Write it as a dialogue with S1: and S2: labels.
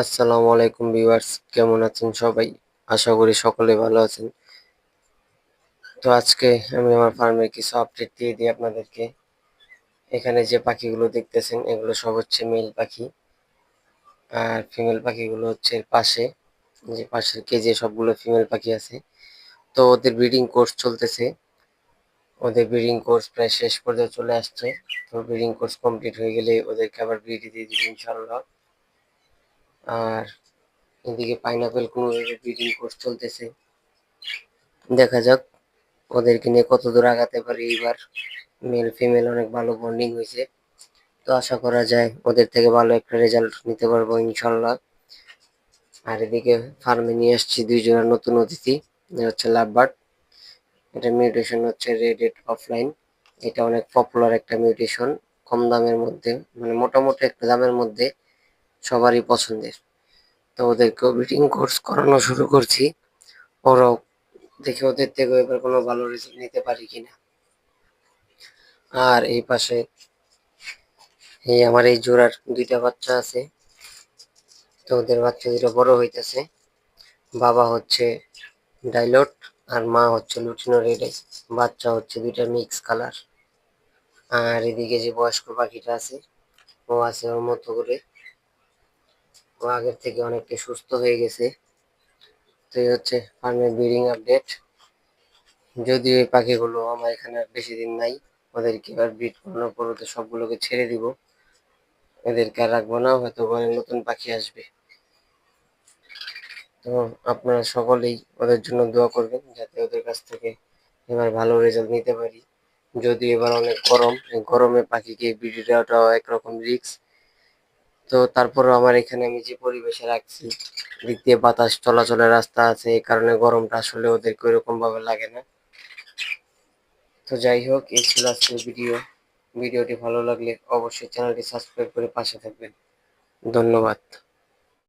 S1: আসসালামু আলাইকুম ভিউয়ার্স, কেমন আছেন সবাই? আশা করি সকলে ভালো আছেন। তো আজকে আমি আমার ফার্মের কিছু আপডেট দিয়ে দিই আপনাদেরকে। এখানে যে পাখিগুলো দেখতেছেন এগুলো সব হচ্ছে মেল পাখি, আর ফিমেল পাখিগুলো হচ্ছে পাশে, যে পাশের কেজে সবগুলো ফিমেল পাখি আছে। তো ওদের ব্রিডিং কোর্স চলতেছে, ওদের ব্রিডিং কোর্স প্রায় শেষ পর্যায়ে চলে আসছে। তো ব্রিডিং কোর্স কমপ্লিট হয়ে গেলে ওদেরকে আবার ব্রিড দিয়ে দিবে ইনশাল্লাহ। আর এদিকে পাইনাপেল কোনোভাবে ব্রিডিং কোর্স চলতেছে, দেখা যাক ওদেরকে নিয়ে কত দূর আগাতে পারি। এবার মেল ফিমেল অনেক ভালো বন্ডিং হয়েছে, তো আশা করা যায় ওদের থেকে ভালো একটা রেজাল্ট নিতে পারবো ইনশাল্লাহ। আর এদিকে ফার্মে নিয়ে আসছি 2 জোড়া নতুন অতিথি, হচ্ছে লাভবার্ড। এটা মিউটেশন হচ্ছে রেড হেড অফলাইন। এটা অনেক পপুলার একটা মিউটেশন, কম দামের মধ্যে, মানে মোটামুটি একটা দামের মধ্যে সবারই পছন্দের। তো ওদেরকেও ব্রিডিং কোর্স করানো শুরু করছি, ওরাও দেখে ওদের থেকে এবার কোনো ভালো রেজাল্ট নিতে পারি কিনা। আর এই পাশে আমার এই জোড়ার 2টা বাচ্চা আছে, তো ওদের বাচ্চা দুটো বড় হইতেছে। বাবা হচ্ছে ডাইলট আর মা হচ্ছে লুটিনো রেড আই। বাচ্চা হচ্ছে 2টা মিক্স কালার। আর এদিকে যে বয়স্ক পাখিটা আছে, ও আছে ওর মতো করে, ও আগের থেকে অনেকটা সুস্থ হয়ে গেছে। তো এই হচ্ছে ফার্মের ব্রিডিং আপডেট। যদিও এই পাখিগুলো আমার এখানে আর বেশি দিন নাই, ওদেরকে এবার ব্রিড করানোর পর ওদের সবগুলোকে ছেড়ে দিব, এদেরকে আর রাখবো না, হয়তো ঘরে নতুন পাখি আসবে। তো আপনারা সকলেই ওদের জন্য দোয়া করবেন যাতে ওদের কাছ থেকে এবার ভালো রেজাল্ট নিতে পারি। যদি এবার অনেক গরম, এই গরমে পাখিকে বিড়ি দেওয়াটাও একরকম রিস্ক। তো তারপরও আমার এখানে আমি যে পরিবেশে রাখছি, দিক দিয়ে বাতাস চলাচলের রাস্তা আছে, এই কারণে গরমটা আসলে ওদেরকে ওইরকম ভাবে লাগে না। তো যাই হোক, এই ছিল আজকের ভিডিওটি ভালো লাগলে অবশ্যই চ্যানেলটি সাবস্ক্রাইব করে পাশে থাকবেন। ধন্যবাদ।